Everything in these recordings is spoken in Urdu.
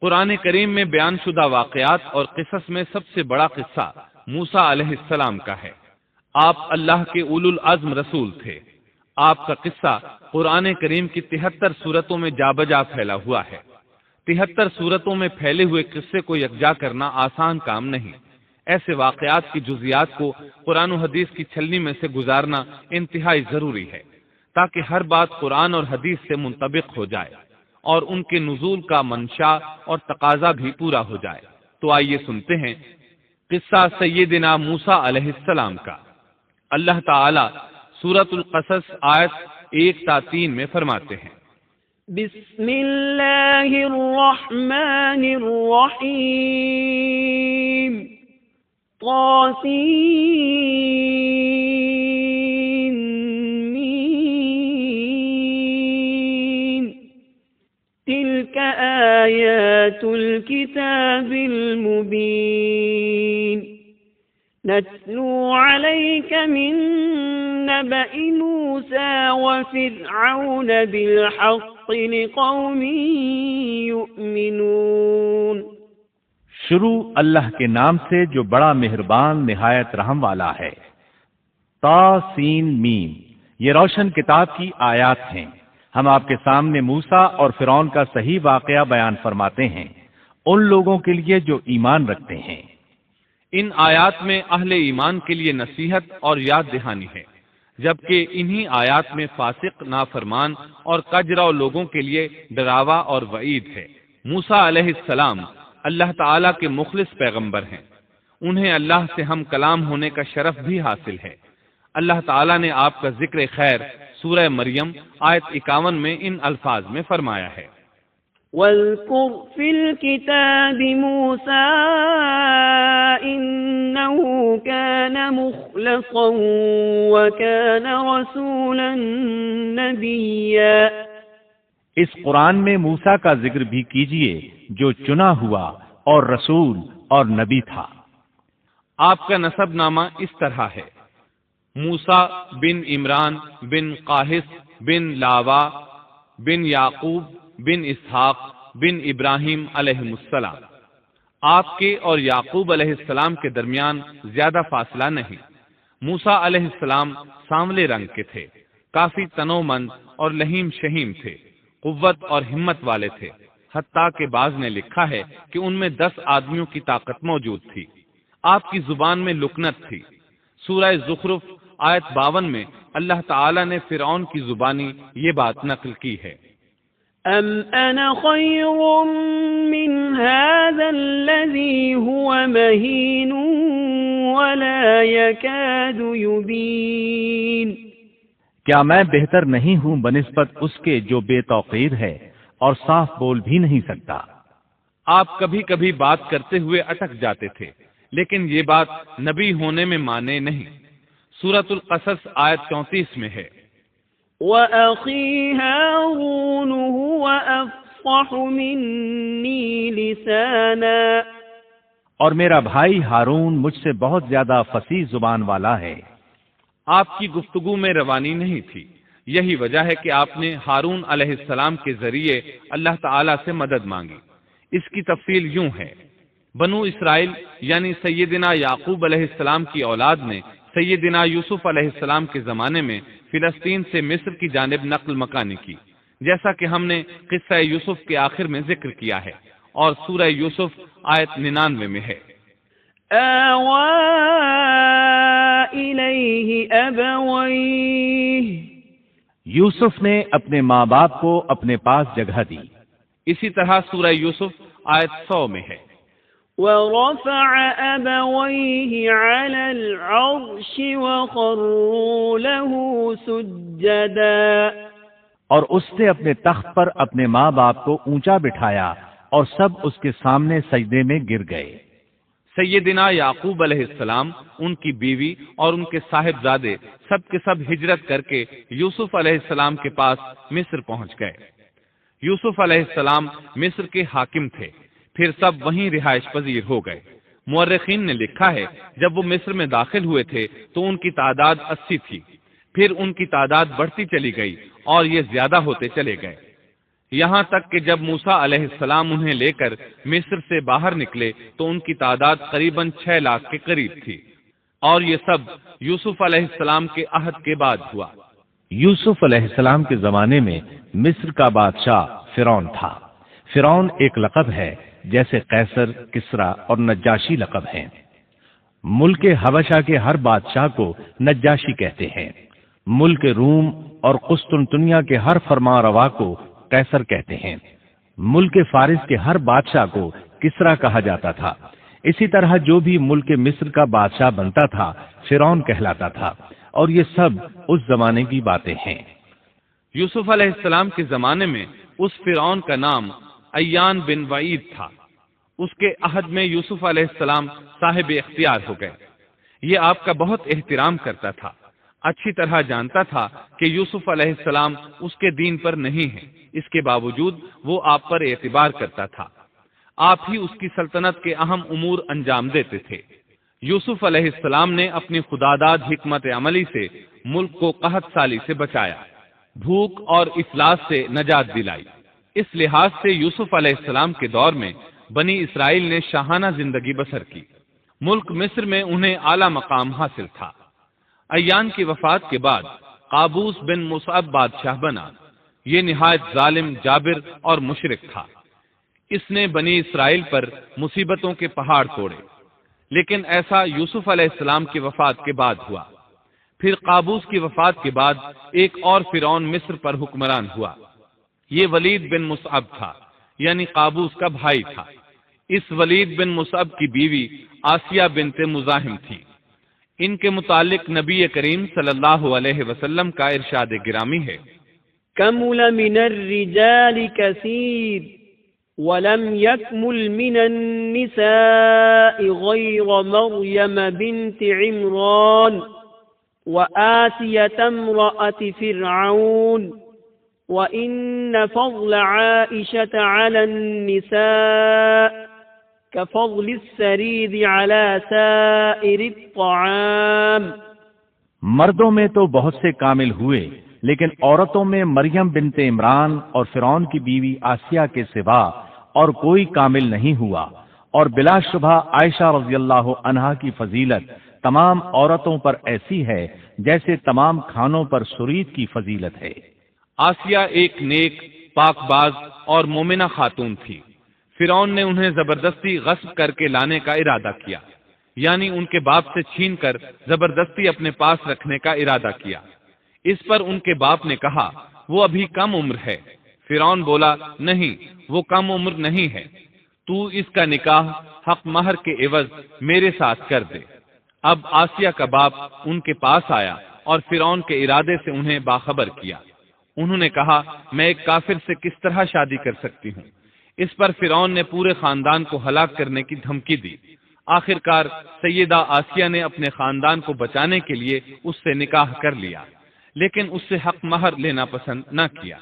قرآن کریم میں بیان شدہ واقعات اور قصص میں سب سے بڑا قصہ موسیٰ علیہ السلام کا ہے۔ آپ اللہ کے اولو العزم رسول تھے۔ آپ کا قصہ قرآن کریم کی 73 سورتوں میں جا بجا پھیلا ہوا ہے۔ 73 سورتوں میں پھیلے ہوئے قصے کو یکجا کرنا آسان کام نہیں۔ ایسے واقعات کی جزیات کو قرآن و حدیث کی چھلنی میں سے گزارنا انتہائی ضروری ہے، تاکہ ہر بات قرآن اور حدیث سے منطبق ہو جائے اور ان کے نزول کا منشا اور تقاضا بھی پورا ہو جائے۔ تو آئیے سنتے ہیں قصہ سیدنا موسیٰ علیہ السلام کا۔ اللہ تعالی سورۃ القصص آیت 1 تا 3 میں فرماتے ہیں، بسم اللہ الرحمن الرحیم طاسین تلك آیات الكتاب المبین نتلو علیک من نبأ موسى وفرعون بالحق لقوم یؤمنون۔ شروع اللہ کے نام سے جو بڑا مہربان نہایت رحم والا ہے۔ طاسین میم، یہ روشن کتاب کی آیات ہیں۔ ہم آپ کے سامنے موسیٰ اور فرعون کا صحیح واقعہ بیان فرماتے ہیں ان لوگوں کے لیے جو ایمان رکھتے ہیں۔ ان آیات میں اہل ایمان کے لیے نصیحت اور یاد دہانی ہے، جبکہ انہی آیات میں فاسق، نافرمان اور کجرا لوگوں کے لیے ڈراوا اور وعید ہے۔ موسیٰ علیہ السلام اللہ تعالیٰ کے مخلص پیغمبر ہیں۔ انہیں اللہ سے ہم کلام ہونے کا شرف بھی حاصل ہے۔ اللہ تعالیٰ نے آپ کا ذکر خیر سورہ مریم آیت 51 میں ان الفاظ میں فرمایا ہے، واذکر فی الکتاب موسیٰ انہ کان مخلصا وکان رسولا نبیا۔ اس قرآن میں موسیٰ کا ذکر بھی کیجئے جو چنا ہوا اور رسول اور نبی تھا۔ آپ کا نسب نامہ اس طرح ہے، موسیٰ بن عمران بن قاہس بن لاوا بن یعقوب بن اسحاق بن ابراہیم علیہ السلام۔ آپ کے اور یعقوب علیہ السلام کے درمیان زیادہ فاصلہ نہیں۔ موسیٰ علیہ السلام سانولے رنگ کے تھے، کافی تنومند اور لہیم شہیم تھے، قوت اور ہمت والے تھے، حتیٰ کہ بعض نے لکھا ہے کہ ان میں 10 آدمیوں کی طاقت موجود تھی۔ آپ کی زبان میں لکنت تھی۔ سورہ زخرف آیت 52 میں اللہ تعالی نے فرعون کی زبانی یہ بات نقل کی ہے، ام انا خیر من هذا الذی هو مہین ولا یکاد یبین۔ کیا میں بہتر نہیں ہوں بنسبت اس کے جو بے توقیر ہے اور صاف بول بھی نہیں سکتا۔ آپ کبھی کبھی بات کرتے ہوئے اٹک جاتے تھے، لیکن یہ بات نبی ہونے میں مانے نہیں۔ سورۃ القصص آیت 34 میں ہے، وَأَخِي هَارُونُ هُوَ أَفْصَحُ مِنِّي لِسَانًا۔ اور میرا بھائی ہارون مجھ سے بہت زیادہ فصیح زبان والا ہے۔ آپ کی گفتگو میں روانی نہیں تھی، یہی وجہ ہے کہ آپ نے ہارون علیہ السلام کے ذریعے اللہ تعالی سے مدد مانگی۔ اس کی تفصیل یوں ہے، بنو اسرائیل یعنی سیدنا یعقوب علیہ السلام کی اولاد نے سیدنا یوسف علیہ السلام کے زمانے میں فلسطین سے مصر کی جانب نقل مکانی کی، جیسا کہ ہم نے قصہ یوسف کے آخر میں ذکر کیا ہے، اور سورہ یوسف آیت 99 میں ہے، آوَا إِلَيْهِ أَبَوَيْهِ۔ یوسف نے اپنے ماں باپ کو اپنے پاس جگہ دی۔ اسی طرح سورہ یوسف آیت 100 میں ہے، وَرَفَعَ أَبَوَيْهِ عَلَى الْعَرْشِ وَخَرُّوا لَهُ سُجَّدًا۔ اور اس نے اپنے تخت پر اپنے ماں باپ کو اونچا بٹھایا اور سب اس کے سامنے سجدے میں گر گئے۔ سیدنا یعقوب علیہ السلام، ان کی بیوی اور ان کے صاحبزادے سب کے سب ہجرت کر کے یوسف علیہ السلام کے پاس مصر پہنچ گئے۔ یوسف علیہ السلام مصر کے حاکم تھے، پھر سب وہیں رہائش پذیر ہو گئے۔ مورخین نے لکھا ہے جب وہ مصر میں داخل ہوئے تھے تو ان کی تعداد 80 تھی، پھر ان کی تعداد بڑھتی چلی گئی اور یہ زیادہ ہوتے چلے گئے۔ یہاں تک کہ جب موسیٰ علیہ السلام انہیں لے کر مصر سے باہر نکلے تو ان کی تعداد قریباً 6 لاکھ کے قریب تھی، اور یہ سب یوسف علیہ السلام کے عہد کے بعد ہوا۔ یوسف علیہ السلام کے زمانے میں مصر کا بادشاہ فرعون تھا۔ فرعون ایک لقب ہے، جیسے قیصر، کسرا اور نجاشی لقب ہیں۔ ملک حبشہ کے ہر بادشاہ کو نجاشی کہتے ہیں۔ ملک روم اور قسطنطنیہ کے ہر فرمان روا کو قیصر کہتے ہیں۔ ملک فارس کے ہر بادشاہ کو کسرا کہا جاتا تھا۔ اسی طرح جو بھی ملک مصر کا بادشاہ بنتا تھا فرعون کہلاتا تھا، اور یہ سب اس زمانے کی باتیں ہیں۔ یوسف علیہ السلام کے زمانے میں اس فرعون کا نام ایان بن وعید تھا۔ اس کے عہد میں یوسف علیہ السلام صاحب اختیار ہو گئے۔ یہ آپ کا بہت احترام کرتا تھا، اچھی طرح جانتا تھا کہ یوسف علیہ السلام اس کے دین پر نہیں ہیں، اس کے باوجود وہ آپ پر اعتبار کرتا تھا۔ آپ ہی اس کی سلطنت کے اہم امور انجام دیتے تھے۔ یوسف علیہ السلام نے اپنی خداداد حکمت عملی سے ملک کو قحط سالی سے بچایا، بھوک اور افلاس سے نجات دلائی۔ اس لحاظ سے یوسف علیہ السلام کے دور میں بنی اسرائیل نے شاہانہ زندگی بسر کی۔ ملک مصر میں انہیں اعلیٰ مقام حاصل تھا۔ ایان کی وفات کے بعد قابوس بن مصعب بادشاہ بنا۔ یہ نہایت ظالم، جابر اور مشرک تھا۔ اس نے بنی اسرائیل پر مصیبتوں کے پہاڑ توڑے، لیکن ایسا یوسف علیہ السلام کی وفات کے بعد ہوا۔ پھر قابوس کی وفات کے بعد ایک اور فرعون مصر پر حکمران ہوا۔ یہ ولید بن مصعب تھا، یعنی قابوس کا بھائی تھا۔ اس ولید بن مصعب کی بیوی آسیہ بنت مزاحم تھی۔ ان کے متعلق نبی کریم صلی اللہ علیہ وسلم کا ارشاد گرامی ہے، كمل من الرجال كثير ولم يكمل من النساء غير مريم بنت عمران وآسية امرأة فرعون وإن فضل عائشة على النساء كفضل السريد على سائر الطعام۔ مردوں میں تو بہت سے کامل ہوئے، لیکن عورتوں میں مریم بنت عمران اور فرعون کی بیوی آسیہ کے سوا اور کوئی کامل نہیں ہوا، اور بلا شبہ عائشہ رضی اللہ عنہا کی فضیلت تمام عورتوں پر ایسی ہے جیسے تمام کھانوں پر سرید کی فضیلت ہے۔ آسیہ ایک نیک، پاک باز اور مومنہ خاتون تھی۔ فرعون نے انہیں زبردستی غصب کر کے لانے کا ارادہ کیا، یعنی ان کے باپ سے چھین کر زبردستی اپنے پاس رکھنے کا ارادہ کیا۔ اس پر ان کے باپ نے کہا وہ ابھی کم عمر ہے۔ فرعون بولا نہیں، وہ کم عمر نہیں ہے، تو اس کا نکاح حق مہر کے عوض میرے ساتھ کر دے۔ اب آسیہ کا باپ ان کے پاس آیا اور فرعون کے ارادے سے انہیں باخبر کیا۔ انہوں نے کہا میں ایک کافر سے کس طرح شادی کر سکتی ہوں؟ اس پر فرعون نے پورے خاندان کو ہلاک کرنے کی دھمکی دی۔ آخرکار سیدہ آسیہ نے اپنے خاندان کو بچانے کے لیے اس سے نکاح کر لیا، لیکن اس سے حق مہر لینا پسند نہ کیا۔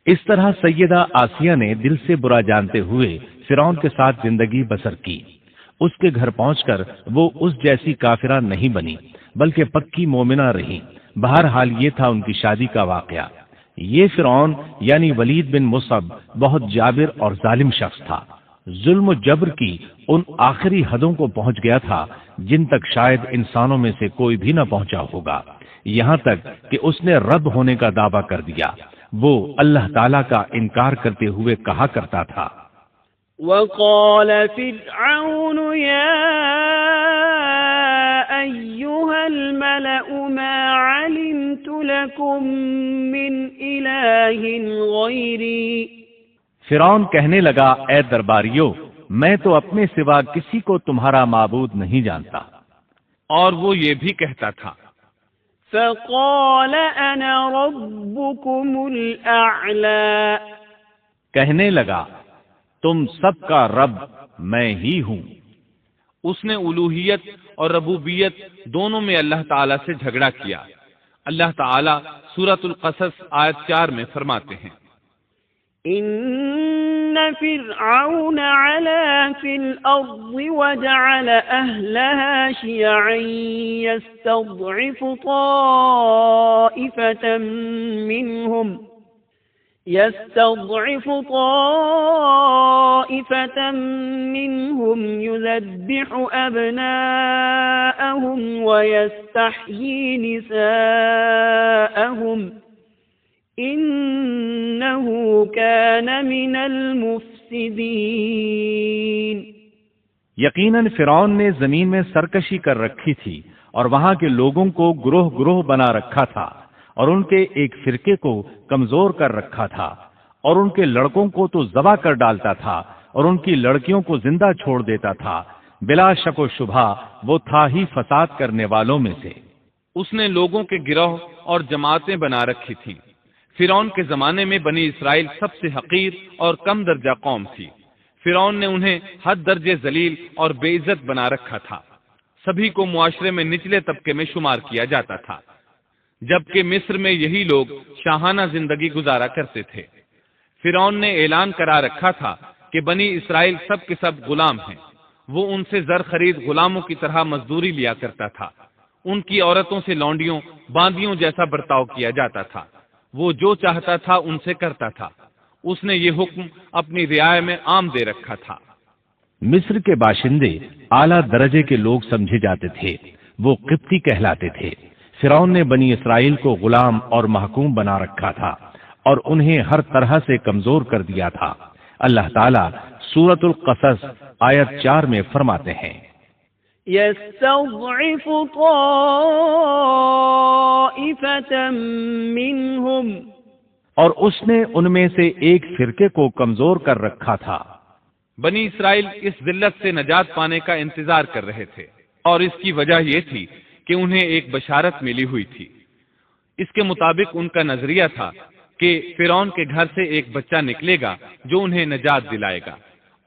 اس طرح سیدہ آسیہ نے دل سے برا جانتے ہوئے فرعون کے ساتھ زندگی بسر کی۔ اس کے گھر پہنچ کر وہ اس جیسی کافرہ نہیں بنی، بلکہ پکی مومنہ رہی۔ بہرحال یہ تھا ان کی شادی کا واقعہ۔ یہ فرعون یعنی ولید بن مصعب بہت جابر اور ظالم شخص تھا۔ ظلم و جبر کی ان آخری حدوں کو پہنچ گیا تھا جن تک شاید انسانوں میں سے کوئی بھی نہ پہنچا ہوگا، یہاں تک کہ اس نے رب ہونے کا دعویٰ کر دیا۔ وہ اللہ تعالیٰ کا انکار کرتے ہوئے کہا کرتا تھا، وقال فرعون يا أيها الملأ ما علمت لكم من إله غيري۔ فرعون کہنے لگا اے درباریو، میں تو اپنے سوا کسی کو تمہارا معبود نہیں جانتا۔ اور وہ یہ بھی کہتا تھا، فقال أنا ربكم الأعلى۔ کہنے لگا تم سب کا رب میں ہی ہوں۔ اس نے الوہیت اور ربوبیت دونوں میں اللہ تعالیٰ سے جھگڑا کیا۔ اللہ تعالیٰ سورۃ القصص آیت 4 میں فرماتے ہیں، إن فرعون علا في الأرض وجعل أهلها شيعا يستضعف طائفة منهم يستضعف طائفة منهم يذبح أبناءهم ويستحيي نساءهم إنه كان من المفسدين۔ یقیناً فرعون نے زمین میں سرکشی کر رکھی تھی اور وہاں کے لوگوں کو گروہ گروہ بنا رکھا تھا اور ان کے ایک فرقے کو کمزور کر رکھا تھا اور ان کے لڑکوں کو تو ذبح کر ڈالتا تھا اور ان کی لڑکیوں کو زندہ چھوڑ دیتا تھا۔ بلا شک و شبہ وہ تھا ہی فساد کرنے والوں میں سے۔ اس نے لوگوں کے گروہ اور جماعتیں بنا رکھی تھیں۔ فرعون کے زمانے میں بنی اسرائیل سب سے حقیر اور کم درجہ قوم تھی۔ فرعون نے انہیں حد درجے ذلیل اور بے عزت بنا رکھا تھا۔ سبھی کو معاشرے میں نچلے طبقے میں شمار کیا جاتا تھا، جبکہ مصر میں یہی لوگ شاہانہ زندگی گزارا کرتے تھے۔ فرعون نے اعلان کرا رکھا تھا کہ بنی اسرائیل سب کے سب غلام ہیں۔ وہ ان سے زر خرید غلاموں کی طرح مزدوری لیا کرتا تھا۔ ان کی عورتوں سے لونڈیوں باندیوں جیسا برتاؤ کیا جاتا تھا۔ وہ جو چاہتا تھا ان سے کرتا تھا۔ اس نے یہ حکم اپنی رعایا میں عام دے رکھا تھا۔ مصر کے باشندے اعلیٰ درجے کے لوگ سمجھے جاتے تھے، وہ قبطی کہلاتے تھے۔ فرعون نے بنی اسرائیل کو غلام اور محکوم بنا رکھا تھا اور انہیں ہر طرح سے کمزور کر دیا تھا۔ اللہ تعالیٰ سورۃ القصص آیت 4 میں فرماتے ہیں، يستضعف طائفة منهم، اور اس نے ان میں سے ایک فرقے کو کمزور کر رکھا تھا۔ بنی اسرائیل اس ذلت سے نجات پانے کا انتظار کر رہے تھے، اور اس کی وجہ یہ تھی کہ انہیں ایک بشارت ملی ہوئی تھی۔ اس کے مطابق ان کا نظریہ تھا کہ فرعون کے گھر سے ایک بچہ نکلے گا جو انہیں نجات دلائے گا،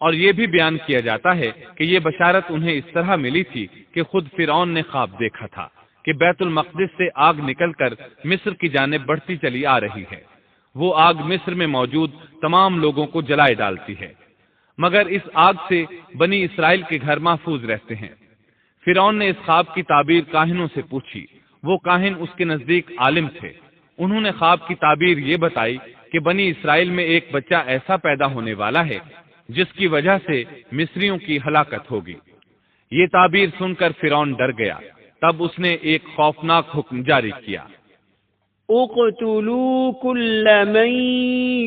اور یہ بھی بیان کیا جاتا ہے کہ یہ بشارت انہیں اس طرح ملی تھی کہ خود فرعون نے خواب دیکھا تھا کہ بیت المقدس سے آگ نکل کر مصر کی جانب بڑھتی چلی آ رہی ہے۔ وہ آگ مصر میں موجود تمام لوگوں کو جلائے ڈالتی ہے، مگر اس آگ سے بنی اسرائیل کے گھر محفوظ رہتے ہیں۔ فرعون نے اس خواب کی تعبیر کاہنوں سے پوچھی۔ وہ کاہن اس کے نزدیک عالم تھے۔ انہوں نے خواب کی تعبیر یہ بتائی کہ بنی اسرائیل میں ایک بچہ ایسا پیدا ہونے والا ہے جس کی وجہ سے مصریوں کی ہلاکت ہوگی۔ یہ تعبیر سن کر فرعون ڈر گیا۔ تب اس نے ایک خوفناک حکم جاری کیا، اقتلوا كل من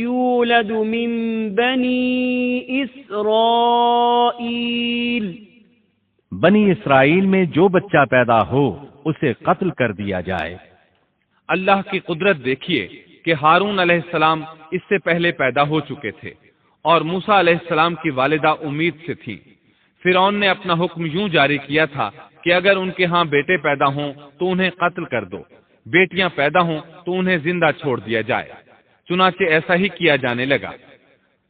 يولد من بني اسرائيل، بنی اسرائیل میں جو بچہ پیدا ہو اسے قتل کر دیا جائے۔ اللہ کی قدرت دیکھیے کہ ہارون علیہ السلام اس سے پہلے پیدا ہو چکے تھے اور موسیٰ علیہ السلام کی والدہ امید سے تھی۔ فرعون نے اپنا حکم یوں جاری کیا تھا کہ اگر ان کے ہاں بیٹے پیدا ہوں تو انہیں قتل کر دو، بیٹیاں پیدا ہوں تو انہیں زندہ چھوڑ دیا جائے۔ چنانچہ ایسا ہی کیا جانے لگا۔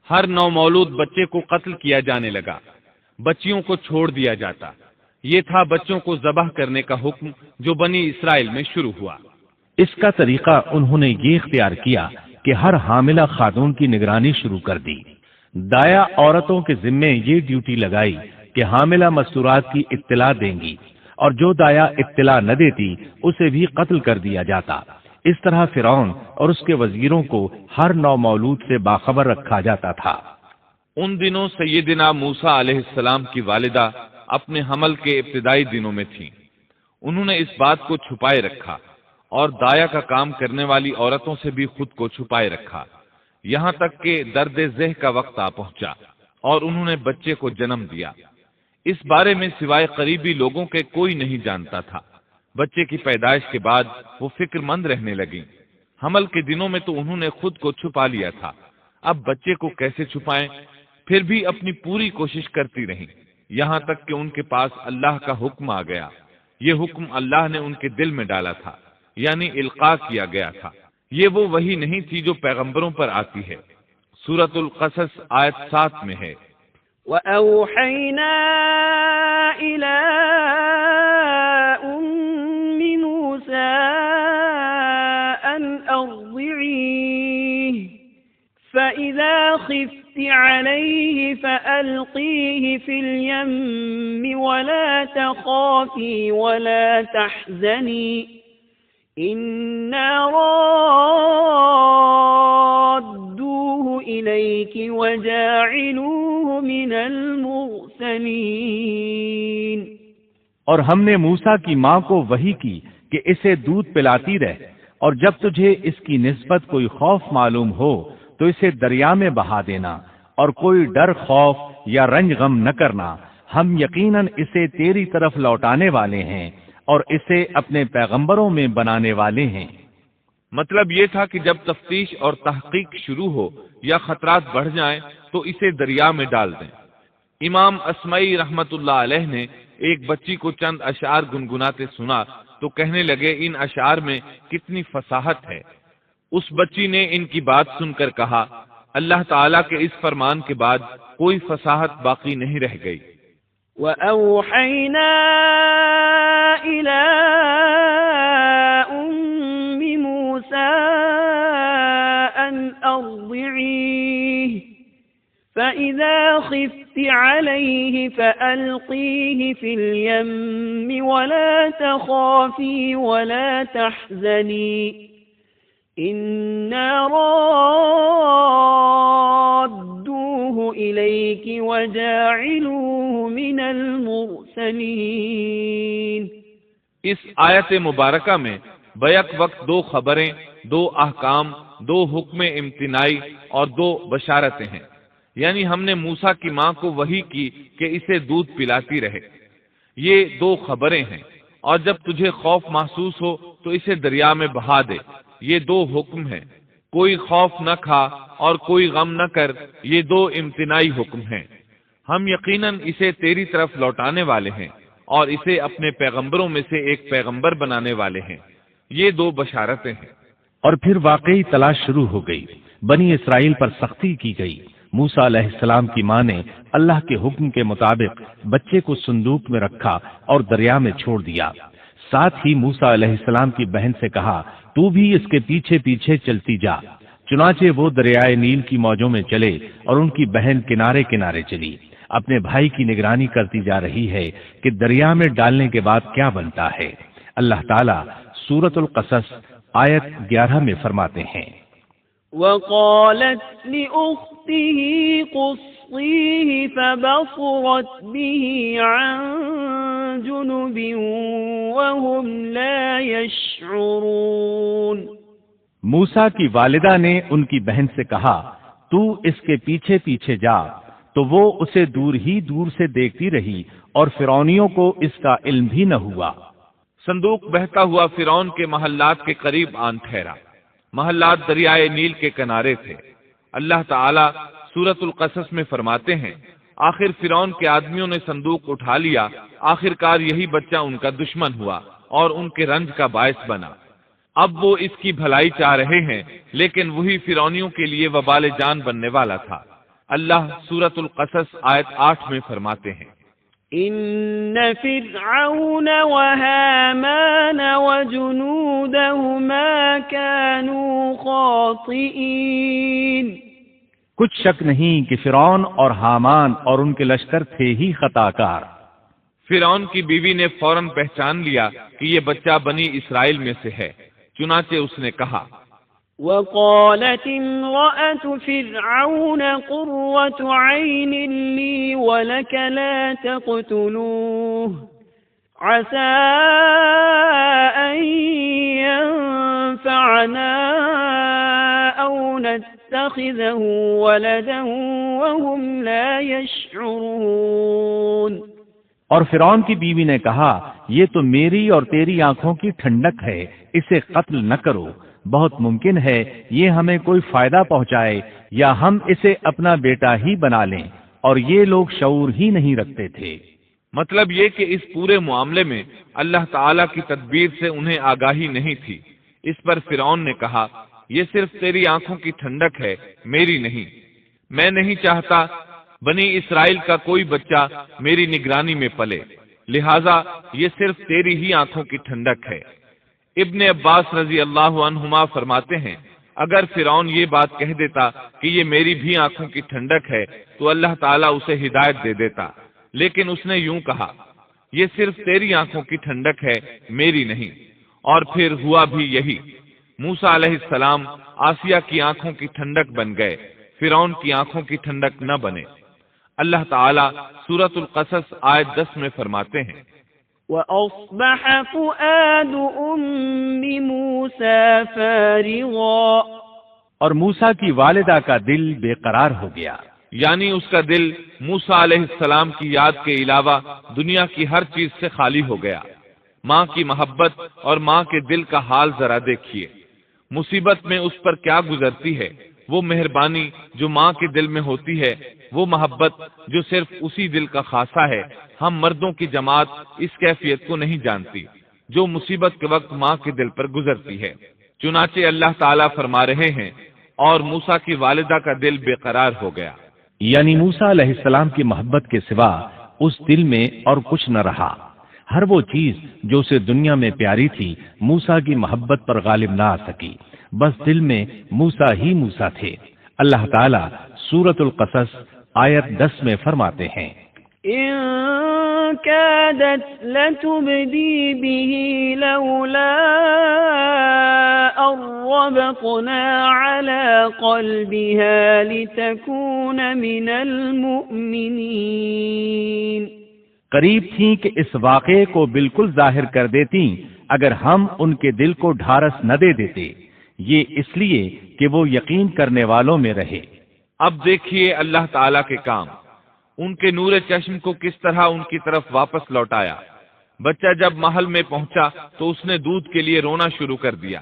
ہر نومولود بچے کو قتل کیا جانے لگا، بچیوں کو چھوڑ دیا جاتا۔ یہ تھا بچوں کو ذبح کرنے کا حکم جو بنی اسرائیل میں شروع ہوا۔ اس کا طریقہ انہوں نے یہ اختیار کیا کہ ہر حاملہ خاتون کی نگرانی شروع کر دی۔ دایا عورتوں کے ذمے یہ ڈیوٹی لگائی کہ حاملہ مستورات کی اطلاع دیں گی، اور جو دایا اطلاع نہ دیتی اسے بھی قتل کر دیا جاتا۔ اس طرح فرعون اور اس کے وزیروں کو ہر نومولود سے باخبر رکھا جاتا تھا۔ ان دنوں سیدنا موسیٰ علیہ السلام کی والدہ اپنے حمل کے ابتدائی دنوں میں تھیں۔ انہوں نے اس بات کو چھپائے رکھا اور دایا کا کام کرنے والی عورتوں سے بھی خود کو چھپائے رکھا، یہاں تک کہ درد ذہ کا وقت آ پہنچا اور انہوں نے بچے کو جنم دیا۔ اس بارے میں سوائے قریبی لوگوں کے کوئی نہیں جانتا تھا۔ بچے کی پیدائش کے بعد وہ فکر مند رہنے لگیں۔ حمل کے دنوں میں تو انہوں نے خود کو چھپا لیا تھا، اب بچے کو کیسے چھپائیں؟ پھر بھی اپنی پوری کوشش کرتی رہیں، یہاں تک کہ ان کے پاس اللہ کا حکم آ گیا۔ یہ حکم اللہ نے ان کے دل میں ڈالا تھا، یعنی القاء کیا گیا تھا۔ یہ وہ وحی نہیں تھی جو پیغمبروں پر آتی ہے۔ سورۃ القصص آیت 7 میں ہے، وَأَوْحَيْنَا إِلَىٰ أُمِّ مُوسَىٰ أَنْ أَرْضِعِيهِ فَإِذَا خِفْتِ عَلَيْهِ فَأَلْقِيهِ فِي الْيَمِّ وَلَا تَخَافِي وَلَا تَحْزَنِي إنا رادوه إليك وجاعلوه من المرسلين۔ اور ہم نے موسیٰ کی ماں کو وحی کی کہ اسے دودھ پلاتی رہ، اور جب تجھے اس کی نسبت کوئی خوف معلوم ہو تو اسے دریا میں بہا دینا، اور کوئی ڈر خوف یا رنج غم نہ کرنا، ہم یقیناً اسے تیری طرف لوٹانے والے ہیں اور اسے اپنے پیغمبروں میں بنانے والے ہیں۔ مطلب یہ تھا کہ جب تفتیش اور تحقیق شروع ہو یا خطرات بڑھ جائیں تو اسے دریا میں ڈال دیں۔ امام اسمعی رحمت اللہ علیہ نے ایک بچی کو چند اشعار گنگناتے سنا تو کہنے لگے ان اشعار میں کتنی فصاحت ہے۔ اس بچی نے ان کی بات سن کر کہا اللہ تعالیٰ کے اس فرمان کے بعد کوئی فصاحت باقی نہیں رہ گئی۔ وَأَوْحَيْنَا إِلَىٰ أُمِّ مُوسَىٰ أَنْ أَرْضِعِيهِ فَإِذَا خِفْتِ عَلَيْهِ فَأَلْقِيهِ فِي الْيَمِّ وَلَا تَخَافِي وَلَا تَحْزَنِي إِنَّا رَادُّوهُ إِلَيْكِ وَجَاعِلُوهُ مِنَ الْمُرْسَلِينَ۔ اس آیت مبارکہ میں بیک وقت دو خبریں، دو احکام، دو حکم امتناعی اور دو بشارتیں ہیں، یعنی ہم نے موسیٰ کی ماں کو وحی کی کہ اسے دودھ پلاتی رہے، یہ دو خبریں ہیں، اور جب تجھے خوف محسوس ہو تو اسے دریا میں بہا دے، یہ دو حکم ہیں، کوئی خوف نہ کھا اور کوئی غم نہ کر، یہ دو امتناعی حکم ہیں۔ ہم یقیناً اسے تیری طرف لوٹانے والے ہیں اور اسے اپنے پیغمبروں میں سے ایک پیغمبر بنانے والے ہیں، یہ دو بشارتیں ہیں۔ اور پھر واقعی تلاش شروع ہو گئی، بنی اسرائیل پر سختی کی گئی۔ موسیٰ علیہ السلام کی ماں نے اللہ کے حکم کے مطابق بچے کو صندوق میں رکھا اور دریا میں چھوڑ دیا۔ ساتھ ہی موسیٰ علیہ السلام کی بہن سے کہا تو بھی اس کے پیچھے پیچھے چلتی جا۔ چنانچہ وہ دریائے نیل کی موجوں میں چلے اور ان کی بہن کنارے کنارے چلی، اپنے بھائی کی نگرانی کرتی جا رہی ہے کہ دریا میں ڈالنے کے بعد کیا بنتا ہے۔ اللہ تعالیٰ سورۃ القصص آیت 11 میں فرماتے ہیں وقالت لأخته قصيه فبصرت به عن جنب وهم لا يشعرون۔ موسیٰ کی والدہ نے ان کی بہن سے کہا تو اس کے پیچھے پیچھے جا، تو وہ اسے دور ہی دور سے دیکھتی رہی اور فرعونیوں کو اس کا علم بھی نہ ہوا۔ صندوق بہتا ہوا فرعون کے محلات کے قریب آن ٹھہرا۔ محلات دریائے نیل کے کنارے تھے۔ اللہ تعالیٰ سورۃ القصص میں فرماتے ہیں آخر فرعون کے آدمیوں نے صندوق اٹھا لیا، آخرکار یہی بچہ ان کا دشمن ہوا اور ان کے رنج کا باعث بنا۔ اب وہ اس کی بھلائی چاہ رہے ہیں لیکن وہی فرعونیوں کے لیے وبال جان بننے والا تھا۔ اللہ سورۃ القصص آیت 8 میں فرماتے ہیں إن فرعون وهامان وجنودهما كانوا خاطئين۔ کچھ شک نہیں کہ فرعون اور حامان اور ان کے لشکر تھے ہی خطا کار۔ فرعون کی بیوی نے فوراً پہچان لیا کہ یہ بچہ بنی اسرائیل میں سے ہے، چنانچہ اس نے کہا وقالت امرأة فرعون قرة عين لي ولك لا تقتلوه عسى أن ينفعنا أو نتخذه ولدا وهم لا يشعرون۔ اور فرعون کی بیوی نے کہا یہ تو میری اور تیری آنکھوں کی ٹھنڈک ہے، اسے قتل نہ کرو، بہت ممکن ہے یہ ہمیں کوئی فائدہ پہنچائے یا ہم اسے اپنا بیٹا ہی بنا لیں، اور یہ لوگ شعور ہی نہیں رکھتے تھے۔ مطلب یہ کہ اس پورے معاملے میں اللہ تعالیٰ کی تدبیر سے انہیں آگاہی نہیں تھی۔ اس پر فرعون نے کہا یہ صرف تیری آنکھوں کی ٹھنڈک ہے، میری نہیں۔ میں نہیں چاہتا بنی اسرائیل کا کوئی بچہ میری نگرانی میں پلے، لہذا یہ صرف تیری ہی آنکھوں کی ٹھنڈک ہے۔ ابن عباس رضی اللہ عنہما فرماتے ہیں اگر فرعون یہ بات کہہ دیتا کہ یہ میری بھی آنکھوں کی ٹھنڈک ہے تو اللہ تعالیٰ اسے ہدایت دے دیتا، لیکن اس نے یوں کہا یہ صرف تیری آنکھوں کی ٹھنڈک ہے، میری نہیں۔ اور پھر ہوا بھی یہی، موسیٰ علیہ السلام آسیہ کی آنکھوں کی ٹھنڈک بن گئے، فرعون کی آنکھوں کی ٹھنڈک نہ بنے۔ اللہ تعالیٰ سورۃ القصص آیت 10 میں فرماتے ہیں، وَأَصْبَحَ فُؤَادُ أُمِّ مُوسَى فَارِغًا، اور موسیٰ کی والدہ کا دل بے قرار ہو گیا، یعنی اس کا دل موسیٰ علیہ السلام کی یاد کے علاوہ دنیا کی ہر چیز سے خالی ہو گیا۔ ماں کی محبت اور ماں کے دل کا حال ذرا دیکھیے، مصیبت میں اس پر کیا گزرتی ہے۔ وہ مہربانی جو ماں کے دل میں ہوتی ہے، وہ محبت جو صرف اسی دل کا خاصہ ہے، ہم مردوں کی جماعت اس کیفیت کو نہیں جانتی جو مصیبت کے وقت ماں کے دل پر گزرتی ہے۔ چنانچہ اللہ تعالیٰ فرما رہے ہیں، اور موسیٰ کی والدہ کا دل بے قرار ہو گیا، یعنی موسیٰ علیہ السلام کی محبت کے سوا اس دل میں اور کچھ نہ رہا۔ ہر وہ چیز جو اسے دنیا میں پیاری تھی موسیٰ کی محبت پر غالب نہ آ سکی، بس دل میں موسیٰ ہی موسیٰ تھے۔ اللہ تعالیٰ سورۃ القصص آیت 10 میں فرماتے ہیں، إن كادت لتبدي به لولا أن ربطنا على قلبها لتكون من المؤمنين، قریب تھیں کہ اس واقعے کو بالکل ظاہر کر دیتی اگر ہم ان کے دل کو ڈھارس نہ دے دیتے، یہ اس لیے کہ وہ یقین کرنے والوں میں رہے۔ اب دیکھیے اللہ تعالیٰ کے کام، ان کے نور چشم کو کس طرح ان کی طرف واپس لوٹایا۔ بچہ جب محل میں پہنچا تو اس نے دودھ کے لیے رونا شروع کر دیا۔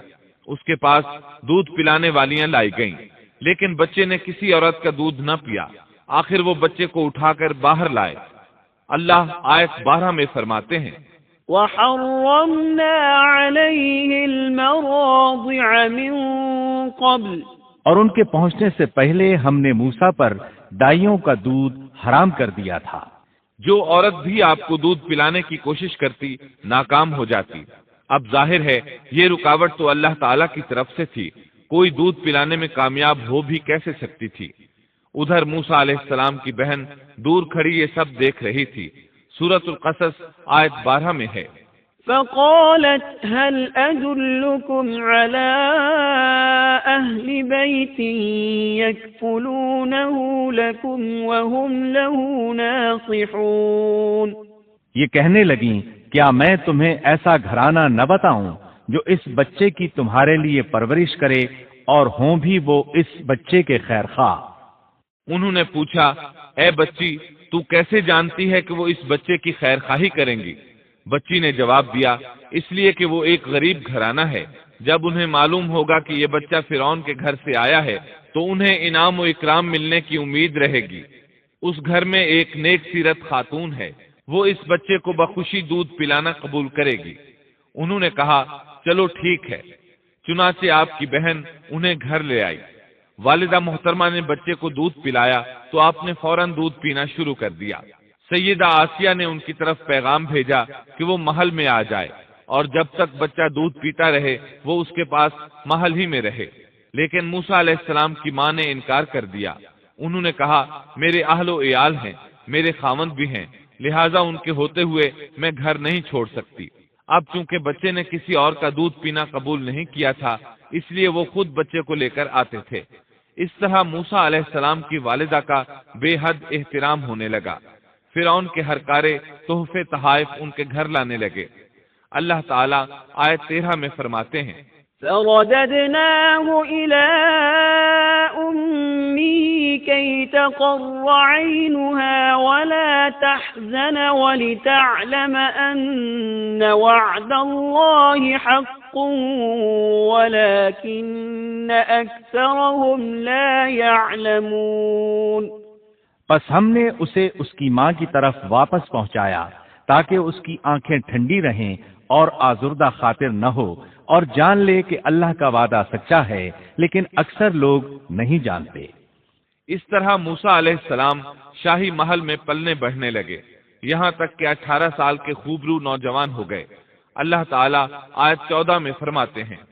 اس کے پاس دودھ پلانے والیاں لائی گئیں، لیکن بچے نے کسی عورت کا دودھ نہ پیا۔ آخر وہ بچے کو اٹھا کر باہر لائے۔ اللہ آیت 12 میں فرماتے ہیں، وَحَرَّمْنَا عَلَيْهِ الْمَرَاضِعَ مِن قَبْلُ، اور ان کے پہنچنے سے پہلے ہم نے موسیٰ پر دائیوں کا دودھ حرام کر دیا تھا۔ جو عورت بھی آپ کو دودھ پلانے کی کوشش کرتی ناکام ہو جاتی۔ اب ظاہر ہے یہ رکاوٹ تو اللہ تعالیٰ کی طرف سے تھی، کوئی دودھ پلانے میں کامیاب ہو بھی کیسے سکتی تھی۔ ادھر موسیٰ علیہ السلام کی بہن دور کھڑی یہ سب دیکھ رہی تھی۔ سورۃ القصص آیت 12 میں ہے، فقالت هل أدلكم على أهل بيت يكفلونه لكم وهم له ناصحون، یہ کہنے لگیں کیا میں تمہیں ایسا گھرانہ نہ بتاؤں جو اس بچے کی تمہارے لیے پرورش کرے اور ہوں بھی وہ اس بچے کے خیر خواہ۔ انہوں نے پوچھا، اے بچی تو کیسے جانتی ہے کہ وہ اس بچے کی خیر خواہی کریں گی؟ بچی نے جواب دیا، اس لیے کہ وہ ایک غریب گھرانہ ہے۔ جب انہیں معلوم ہوگا کہ یہ بچہ فرعون کے گھر سے آیا ہے تو انہیں انعام و اکرام ملنے کی امید رہے گی۔ اس گھر میں ایک نیک سیرت خاتون ہے، وہ اس بچے کو بخوشی دودھ پلانا قبول کرے گی۔ انہوں نے کہا چلو ٹھیک ہے۔ چنانچہ آپ کی بہن انہیں گھر لے آئی۔ والدہ محترمہ نے بچے کو دودھ پلایا تو آپ نے فوراً دودھ پینا شروع کر دیا۔ سیدہ آسیہ نے ان کی طرف پیغام بھیجا کہ وہ محل میں آ جائے، اور جب تک بچہ دودھ پیتا رہے وہ اس کے پاس محل ہی میں رہے۔ لیکن موسیٰ علیہ السلام کی ماں نے انکار کر دیا۔ انہوں نے کہا میرے اہل و عیال ہیں، میرے خاوند بھی ہیں، لہٰذا ان کے ہوتے ہوئے میں گھر نہیں چھوڑ سکتی۔ اب چونکہ بچے نے کسی اور کا دودھ پینا قبول نہیں کیا تھا اس لیے وہ خود بچے کو لے کر آتے تھے۔ اس طرح موسیٰ علیہ السلام کی والدہ کا بے حد احترام ہونے لگا۔ فرعون کے ہر کارے تحفے تحائف ان کے گھر لانے لگے۔ اللہ تعالیٰ آیت 13 میں فرماتے ہیں، فرددناه إلى أمه كي تقر عينها ولا تحزن ولتعلم أن وعد الله حق ولكن أكثرهم لا يعلمون۔ پس ہم نے اسے اس کی ماں کی طرف واپس پہنچایا تاکہ اس کی آنکھیں ٹھنڈی رہیں اور آزردہ خاطر نہ ہو، اور جان لے کہ اللہ کا وعدہ سچا ہے، لیکن اکثر لوگ نہیں جانتے۔ اس طرح موسیٰ علیہ السلام شاہی محل میں پلنے بڑھنے لگے، یہاں تک کہ 18 سال کے خوبرو نوجوان ہو گئے۔ اللہ تعالیٰ آیت 14 میں فرماتے ہیں،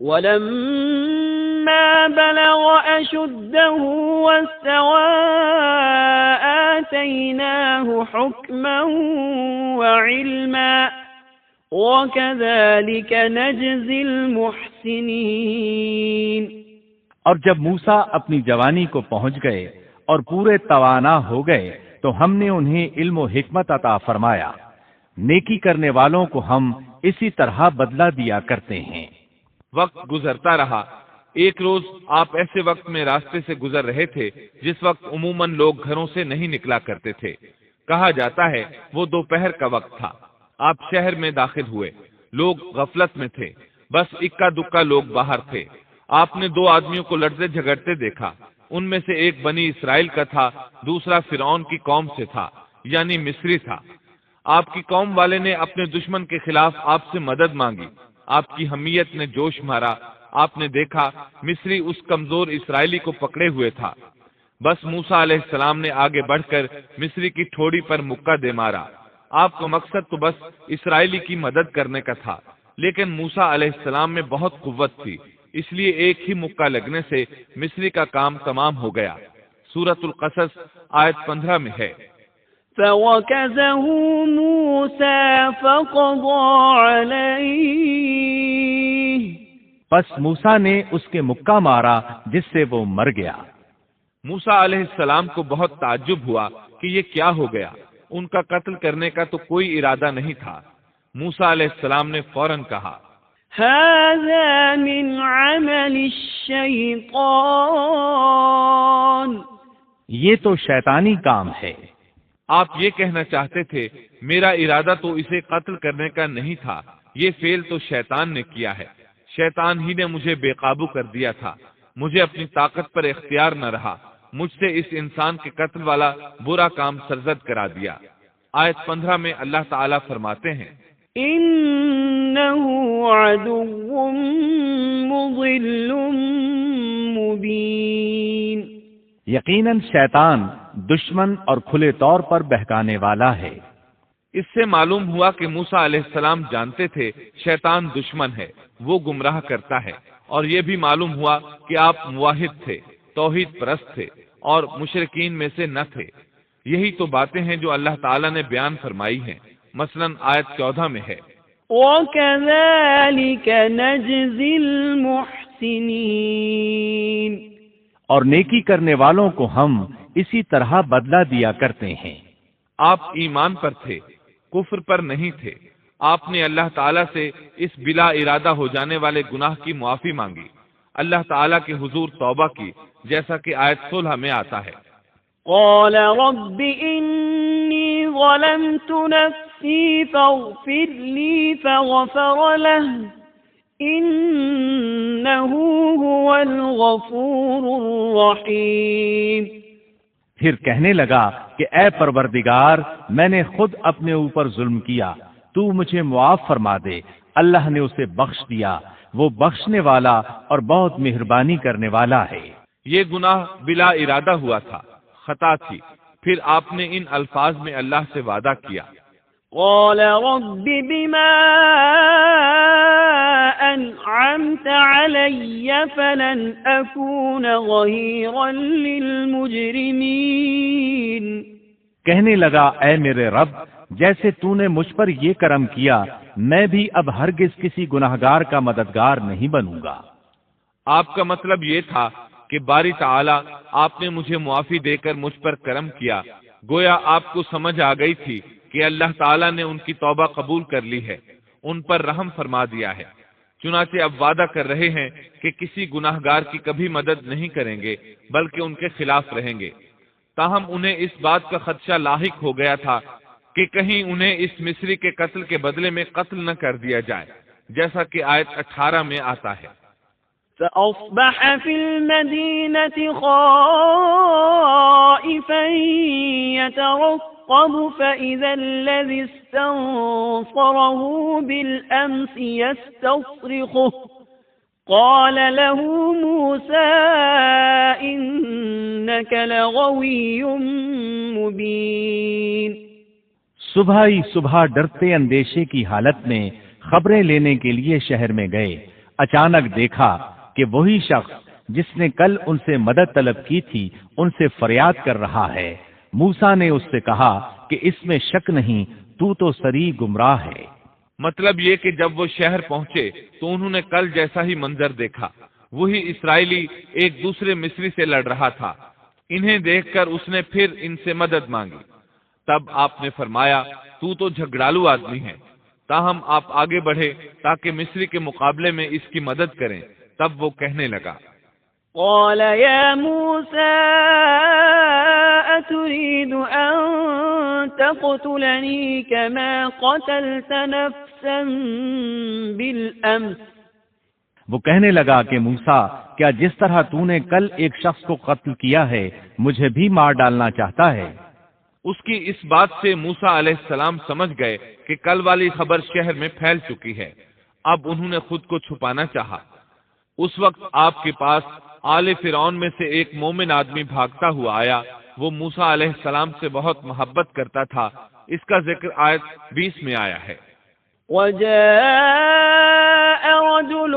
وَلَمَّا بَلَغَ أَشُدَّهُ وَاسْتَوَى آتَيْنَاهُ حُكْمًا وَعِلْمًا وَكَذَلِكَ نَجْزِي الْمُحْسِنِينَ۔ اور جب موسیٰ اپنی جوانی کو پہنچ گئے اور پورے توانا ہو گئے تو ہم نے انہیں علم و حکمت عطا فرمایا، نیکی کرنے والوں کو ہم اسی طرح بدلہ دیا کرتے ہیں۔ وقت گزرتا رہا، ایک روز آپ ایسے وقت میں راستے سے گزر رہے تھے جس وقت عموماً لوگ گھروں سے نہیں نکلا کرتے تھے، کہا جاتا ہے وہ دوپہر کا وقت تھا۔ آپ شہر میں داخل ہوئے، لوگ غفلت میں تھے، بس اکا دکا لوگ باہر تھے۔ آپ نے دو آدمیوں کو لڑتے جھگڑتے دیکھا، ان میں سے ایک بنی اسرائیل کا تھا، دوسرا فرعون کی قوم سے تھا، یعنی مصری تھا۔ آپ کی قوم والے نے اپنے دشمن کے خلاف آپ سے مدد مانگی، آپ کی حمیت نے جوش مارا۔ آپ نے دیکھا مصری اس کمزور اسرائیلی کو پکڑے ہوئے تھا، بس موسیٰ علیہ السلام نے آگے بڑھ کر مصری کی ٹھوڑی پر مکہ دے مارا۔ آپ کا مقصد تو بس اسرائیلی کی مدد کرنے کا تھا، لیکن موسیٰ علیہ السلام میں بہت قوت تھی، اس لیے ایک ہی مکہ لگنے سے مصری کا کام تمام ہو گیا۔ سورۃ القصص آیت 15 میں ہے، فَوَكَزَهُ مُوسَى فَقَضَى عَلَيْهِ۔ پس موسیٰ نے اس کے مکہ مارا جس سے وہ مر گیا۔ موسیٰ علیہ السلام کو بہت تعجب ہوا کہ یہ کیا ہو گیا، ان کا قتل کرنے کا تو کوئی ارادہ نہیں تھا۔ موسیٰ علیہ السلام نے فوراً کہا، هَذَا مِنْ عَمَلِ الشَّيْطَانِ۔ یہ تو شیطانی کام ہے۔ آپ یہ کہنا چاہتے تھے میرا ارادہ تو اسے قتل کرنے کا نہیں تھا، یہ فعل تو شیطان نے کیا ہے، شیطان ہی نے مجھے بے قابو کر دیا تھا، مجھے اپنی طاقت پر اختیار نہ رہا، مجھ سے اس انسان کے قتل والا برا کام سرزد کرا دیا۔ آیت 15 میں اللہ تعالیٰ فرماتے ہیں، إِنَّهُ عَدُوٌّ مُضِلٌّ مُبِينٌ۔ یقیناً شیطان دشمن اور کھلے طور پر بہکانے والا ہے۔ اس سے معلوم ہوا کہ موسیٰ علیہ السلام جانتے تھے شیطان دشمن ہے، وہ گمراہ کرتا ہے، اور یہ بھی معلوم ہوا کہ آپ موحد تھے، توحید پرست تھے اور مشرکین میں سے نہ تھے۔ یہی تو باتیں ہیں جو اللہ تعالیٰ نے بیان فرمائی ہیں، مثلا آیت 14 میں ہے، وَكَذَلِكَ نَجْزِي الْمُحْسِنِينَ۔ اور نیکی کرنے والوں کو ہم اسی طرح بدلہ دیا کرتے ہیں۔ آپ ایمان پر تھے، کفر پر نہیں تھے۔ آپ نے اللہ تعالیٰ سے اس بلا ارادہ ہو جانے والے گناہ کی معافی مانگی، اللہ تعالیٰ کے حضور توبہ کی، جیسا کہ آیت 16 میں آتا ہے، قال رب إني ظلمت نفسي فاغفر لي فغفر له إنه هو الغفور الرحيم۔ پھر کہنے لگا کہ اے پروردگار، میں نے خود اپنے اوپر ظلم کیا، تو مجھے معاف فرما دے۔ اللہ نے اسے بخش دیا، وہ بخشنے والا اور بہت مہربانی کرنے والا ہے۔ یہ گناہ بلا ارادہ ہوا تھا، خطا تھی۔ پھر آپ نے ان الفاظ میں اللہ سے وعدہ کیا، قال رب بما أنعمت علي فلن أكون ظهيرا للمجرمين۔ کہنے لگا اے میرے رب، جیسے تو نے مجھ پر یہ کرم کیا، میں بھی اب ہرگز کسی گناہگار کا مددگار نہیں بنوں گا۔ آپ کا مطلب یہ تھا کہ باری تعالیٰ آپ نے مجھے معافی دے کر مجھ پر کرم کیا، گویا آپ کو سمجھ آ گئی تھی کہ اللہ تعالیٰ نے ان کی توبہ قبول کر لی ہے، ان پر رحم فرما دیا ہے۔ چنانچہ اب وعدہ کر رہے ہیں کہ کسی گناہگار کی کبھی مدد نہیں کریں گے بلکہ ان کے خلاف رہیں گے۔ تاہم انہیں اس بات کا خدشہ لاحق ہو گیا تھا کہ کہیں انہیں اس مصری کے قتل کے بدلے میں قتل نہ کر دیا جائے، جیسا کہ آیت 18 میں آتا ہے، فأصبح في المدينة خائفا يترقب فإذا الذي استنصره بالأمس يستصرخه قال له موسى إنك لغوي مبين۔ صبح ہی صبح ڈرتے اندیشے کی حالت میں خبریں لینے کے لیے شہر میں گئے۔ اچانک دیکھا کہ وہی شخص جس نے کل ان سے مدد طلب کی تھی ان سے فریاد کر رہا ہے۔ موسیٰ نے اس سے کہا کہ اس میں شک نہیں، تو سری گمراہ ہے۔ مطلب یہ کہ جب وہ شہر پہنچے تو انہوں نے کل جیسا ہی منظر دیکھا، وہی اسرائیلی ایک دوسرے مصری سے لڑ رہا تھا۔ انہیں دیکھ کر اس نے پھر ان سے مدد مانگی۔ تب آپ نے فرمایا تو جھگڑالو آدمی ہے، تاہم آپ آگے بڑھے تاکہ مصری کے مقابلے میں اس کی مدد کریں۔ تب وہ کہنے لگا، قال يا موسى أتريد أن تقتلني كما قتلت نفسا بالأمس؟ وہ کہنے لگا کہ موسیٰ، کیا جس طرح تو نے کل ایک شخص کو قتل کیا ہے مجھے بھی مار ڈالنا چاہتا ہے؟ اس کی اس بات سے موسیٰ علیہ السلام سمجھ گئے کہ کل والی خبر شہر میں پھیل چکی ہے۔ اب انہوں نے خود کو چھپانا چاہا۔ اس وقت آپ کے پاس آل فرعون میں سے ایک مومن آدمی بھاگتا ہوا آیا۔ وہ موسیٰ علیہ السلام سے بہت محبت کرتا تھا۔ اس کا ذکر آیت 20 میں آیا ہے۔ وجاء رجل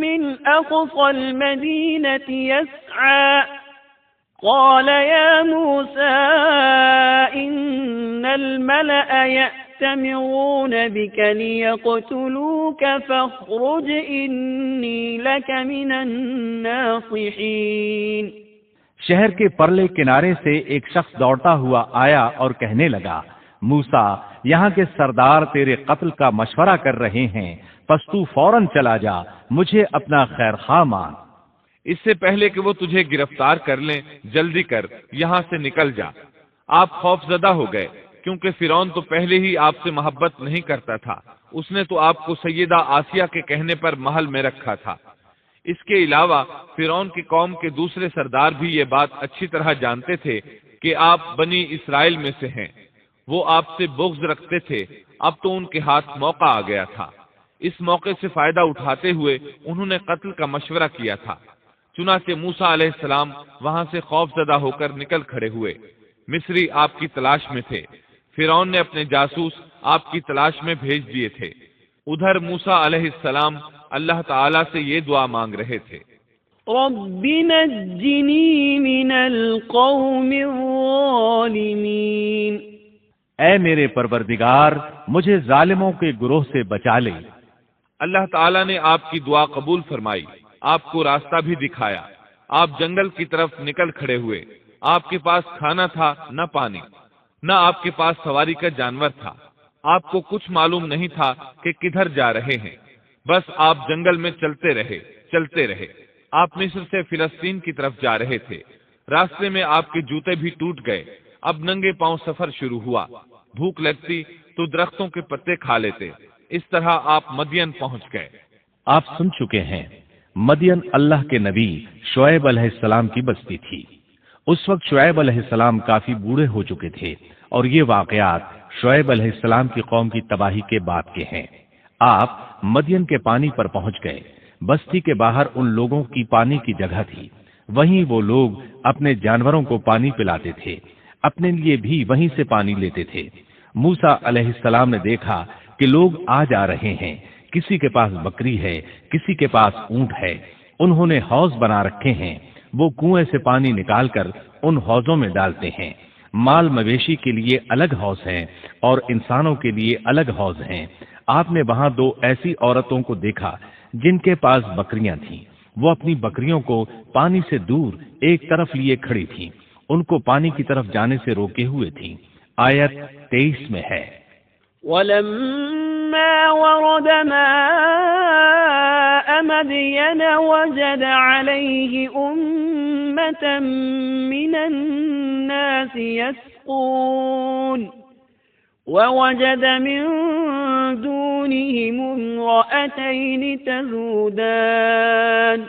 من أقصى المدينة يسعى قال يا موسى إن الملأ يأتمرون بك ليقتلوك فاخرج إني لك من الناصحين۔ شہر کے پرلے کنارے سے ایک شخص دوڑتا ہوا آیا اور کہنے لگا، موسیٰ، یہاں کے سردار تیرے قتل کا مشورہ کر رہے ہیں، پس تو فوراً چلا جا، مجھے اپنا خیر خواہ مان۔ اس سے پہلے کہ وہ تجھے گرفتار کر لیں، جلدی کر، یہاں سے نکل جا۔ آپ خوف زدہ ہو گئے کیونکہ فرعون تو پہلے ہی آپ سے محبت نہیں کرتا تھا۔ اس نے تو آپ کو سیدہ آسیہ کے کہنے پر محل میں رکھا تھا۔ اس کے علاوہ فرعون کی قوم کے دوسرے سردار بھی یہ بات اچھی طرح جانتے تھے کہ آپ بنی اسرائیل میں سے ہیں۔ وہ آپ سے بغض رکھتے تھے۔ اب تو ان کے ہاتھ موقع آ گیا تھا۔ اس موقع سے فائدہ اٹھاتے ہوئے انہوں نے قتل کا مشورہ کیا تھا۔ چنانچہ موسیٰ علیہ السلام وہاں سے خوف زدہ ہو کر نکل کھڑے ہوئے۔ مصری آپ کی تلاش میں تھے۔ فرعون نے اپنے جاسوس آپ کی تلاش میں بھیج دیے تھے۔ ادھر موسیٰ علیہ السلام اللہ تعالیٰ سے یہ دعا مانگ رہے تھے، رب نجنی من القوم الظالمین۔ اے میرے پروردگار، مجھے ظالموں کے گروہ سے بچا لے۔ اللہ تعالیٰ نے آپ کی دعا قبول فرمائی، آپ کو راستہ بھی دکھایا۔ آپ جنگل کی طرف نکل کھڑے ہوئے۔ آپ کے پاس کھانا تھا نہ پانی، نہ آپ کے پاس سواری کا جانور تھا۔ آپ کو کچھ معلوم نہیں تھا کہ کدھر جا رہے ہیں، بس آپ جنگل میں چلتے رہے۔ آپ مصر سے فلسطین کی طرف جا رہے تھے۔ راستے میں آپ کے جوتے بھی ٹوٹ گئے۔ اب ننگے پاؤں سفر شروع ہوا۔ بھوک لگتی تو درختوں کے پتے کھا لیتے۔ اس طرح آپ مدین پہنچ گئے۔ آپ سن چکے ہیں، مدین اللہ کے نبی شعیب علیہ السلام کی بستی تھی۔ اس وقت شعیب علیہ السلام کافی بوڑھے ہو چکے تھے، اور یہ واقعات شعیب علیہ السلام کی قوم کی تباہی کے بعد کے ہیں۔ آپ مدین کے پانی پر پہنچ گئے۔ بستی کے باہر ان لوگوں کی پانی کی جگہ تھی۔ وہیں وہ لوگ اپنے جانوروں کو پانی پلاتے تھے، اپنے لیے بھی وہیں سے پانی لیتے تھے۔ موسیٰ علیہ السلام نے دیکھا کہ لوگ آ جا رہے ہیں، کسی کے پاس بکری ہے، کسی کے پاس اونٹ ہے۔ انہوں نے حوض بنا رکھے ہیں، وہ کنویں سے پانی نکال کر ان حوضوں میں ڈالتے ہیں۔ مال مویشی کے لیے الگ حوض ہیں اور انسانوں کے لیے الگ حوض ہیں۔ آپ نے وہاں دو ایسی عورتوں کو دیکھا جن کے پاس بکریاں تھیں۔ وہ اپنی بکریوں کو پانی سے دور ایک طرف لیے کھڑی تھیں، ان کو پانی کی طرف جانے سے روکے ہوئے تھیں۔ آیت 23 میں ہے، وَلَمَّا وَرَدَ مَاءَ مَدْيَنَ وَجَدَ عَلَيْهِ أُمَّةً مِّنَ النَّاسِ يَسْقُونَ وَوَجَدَ مِن دُونِهِمُ امْرَأَتَيْنِ تَذُودَانِ۔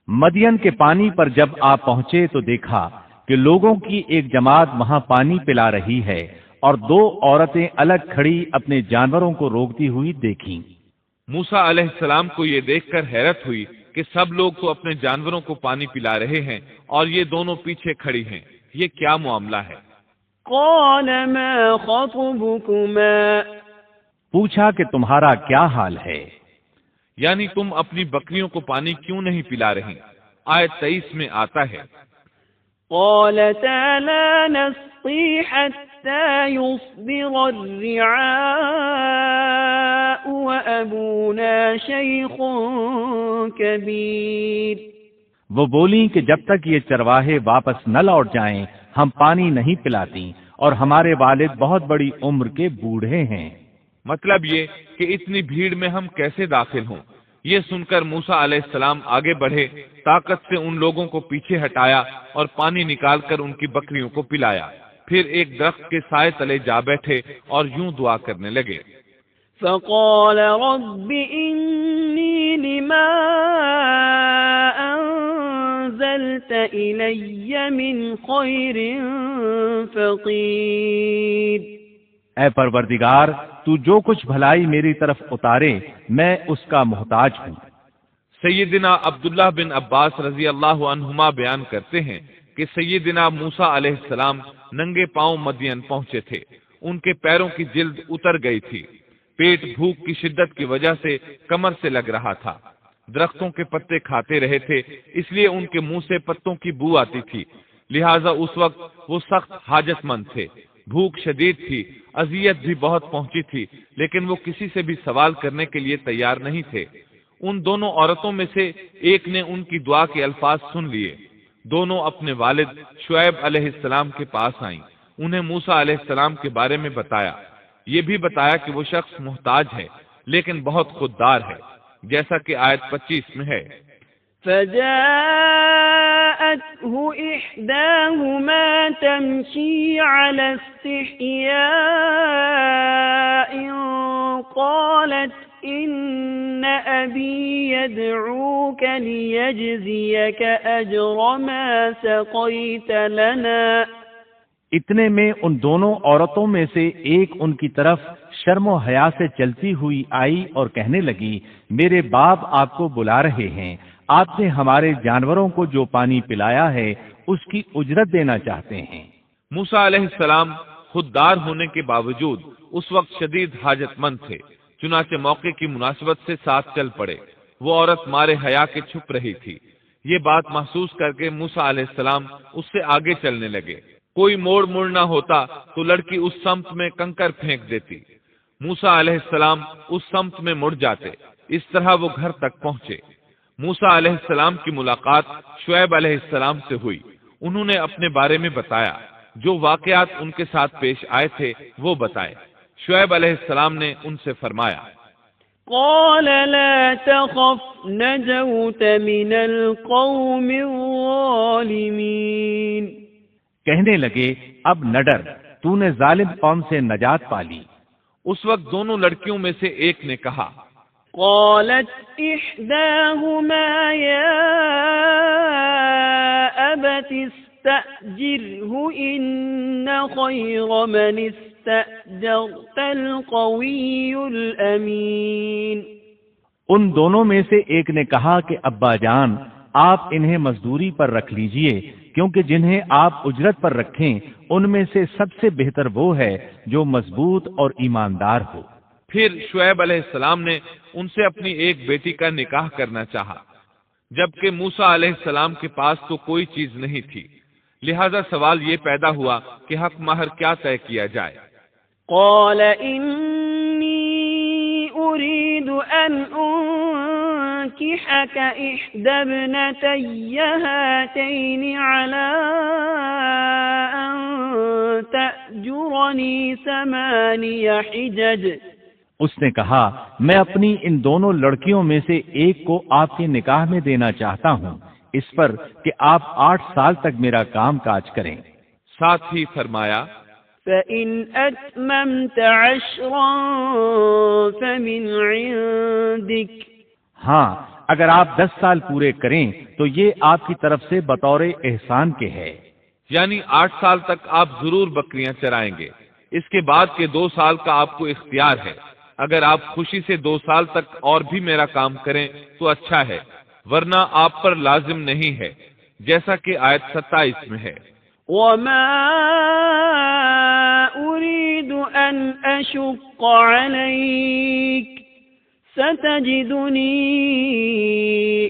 مدین کے پانی پر جب آپ پہنچے تو دیکھا کہ لوگوں کی ایک جماعت وہاں پانی پلا رہی ہے، اور دو عورتیں الگ کھڑی اپنے جانوروں کو روکتی ہوئی دیکھیں۔ موسیٰ علیہ السلام کو یہ دیکھ کر حیرت ہوئی کہ سب لوگ تو اپنے جانوروں کو پانی پلا رہے ہیں اور یہ دونوں پیچھے کھڑی ہیں، یہ کیا معاملہ ہے؟ قال ما خطبكما؟ پوچھا کہ تمہارا کیا حال ہے، یعنی تم اپنی بکریوں کو پانی کیوں نہیں پلا رہی؟ آیت 23 میں آتا ہے، قالتا لا نسقي حتى حتى يصدر الرعاء وأبونا شيخ كبير۔ وہ بولیں کہ جب تک یہ چرواہے واپس نہ لوٹ جائیں ہم پانی نہیں پلاتی اور ہمارے والد بہت بڑی عمر کے بوڑھے ہیں۔ مطلب یہ کہ اتنی بھیڑ میں ہم کیسے داخل ہوں۔ یہ سن کر موسیٰ علیہ السلام آگے بڑھے، طاقت سے ان لوگوں کو پیچھے ہٹایا اور پانی نکال کر ان کی بکریوں کو پلایا، پھر ایک درخت کے سائے تلے جا بیٹھے اور یوں دعا کرنے لگے۔ فقال رب إني لما أنزلت إلي من خير فقير۔ اے پروردگار تو جو کچھ بھلائی میری طرف اتارے میں اس کا محتاج ہوں۔ سیدنا عبداللہ بن عباس رضی اللہ عنہما بیان کرتے ہیں کہ سیدنا موسیٰ علیہ السلام ننگے پاؤں مدین پہنچے تھے، ان کے پیروں کی جلد اتر گئی تھی، پیٹ بھوک کی شدت کی وجہ سے کمر سے لگ رہا تھا، درختوں کے پتے کھاتے رہے تھے اس لیے ان کے منہ سے پتوں کی بو آتی تھی، لہٰذا اس وقت وہ سخت حاجت مند تھے، بھوک شدید تھی، اذیت بھی بہت پہنچی تھی، لیکن وہ کسی سے بھی سوال کرنے کے لیے تیار نہیں تھے۔ ان دونوں عورتوں میں سے ایک نے ان کی دعا کے الفاظ سن لیے، دونوں اپنے والد شعیب علیہ السلام کے پاس آئیں، انہیں موسیٰ علیہ السلام کے بارے میں بتایا، یہ بھی بتایا کہ وہ شخص محتاج ہے لیکن بہت خوددار ہے، جیسا کہ آیت 25 میں ہے۔ فجاءته إحداهما تمشي على استحياء قالت إن أبي يدعوك ليجزيك أجر ما سقيت لنا۔ اتنے میں ان دونوں عورتوں میں سے ایک ان کی طرف شرم و حیا سے چلتی ہوئی آئی اور کہنے لگی میرے باپ آپ کو بلا رہے ہیں، آپ نے ہمارے جانوروں کو جو پانی پلایا ہے اس کی اجرت دینا چاہتے ہیں۔ موسیٰ علیہ السلام خوددار ہونے کے باوجود اس وقت شدید حاجت مند تھے، چنانچہ موقع کی مناسبت سے ساتھ چل پڑے۔ وہ عورت مارے حیا کے چھپ رہی تھی، یہ بات محسوس کر کے موسیٰ علیہ السلام اس سے آگے چلنے لگے، کوئی موڑ نہ ہوتا تو لڑکی اس سمت میں کنکر پھینک دیتی، موسیٰ علیہ السلام اس سمت میں مڑ جاتے، اس طرح وہ گھر تک پہنچے۔ موسیٰ علیہ السلام کی ملاقات شعیب علیہ السلام سے ہوئی، انہوں نے اپنے بارے میں بتایا، جو واقعات ان کے ساتھ پیش آئے تھے وہ بتائے۔ شعیب علیہ السلام نے ان سے فرمایا، قال لا تخف نجوت من القوم الظالمین۔ کہنے لگے اب نہ ڈر، تو نے ظالم قوم سے نجات پالی۔ اس وقت دونوں لڑکیوں میں سے ایک نے کہا، قالت احداهما يا ابت استأجره ان خير من استأجرت القوي الامين۔ ان دونوں میں سے ایک نے کہا کہ ابا جان آپ انہیں مزدوری پر رکھ لیجئے، کیونکہ جنہیں آپ اجرت پر رکھیں ان میں سے سب سے بہتر وہ ہے جو مضبوط اور ایماندار ہو۔ پھر شعیب علیہ السلام نے ان سے اپنی ایک بیٹی کا نکاح کرنا چاہا، جبکہ موسیٰ علیہ السلام کے پاس تو کوئی چیز نہیں تھی، لہذا سوال یہ پیدا ہوا کہ حق مہر کیا طے کیا جائے۔ قال انی اريد ان انكحك احدى ابنتي هاتين على ان تأجرني 8 حجج۔ اس نے کہا میں اپنی ان دونوں لڑکیوں میں سے ایک کو آپ کے نکاح میں دینا چاہتا ہوں، اس پر کہ آپ 8 سال تک میرا کام کاج کریں۔ ساتھ ہی فرمایا، فَإِنْ أَتْمَمْتَ 10 فَمِنْ عِنْدِكَ۔ ہاں اگر آپ 10 سال پورے کریں تو یہ آپ کی طرف سے بطور احسان کے ہے۔ یعنی 8 سال تک آپ ضرور بکریاں چرائیں گے، اس کے بعد کے 2 سال کا آپ کو اختیار ہے، اگر آپ خوشی سے 2 سال تک اور بھی میرا کام کریں تو اچھا ہے، ورنہ آپ پر لازم نہیں ہے، جیسا کہ آیت 27 میں ہے۔ وَمَا أُرِيدُ أَنْ أَشُقَّ عَلَيْكَ سَتَجِدُنِي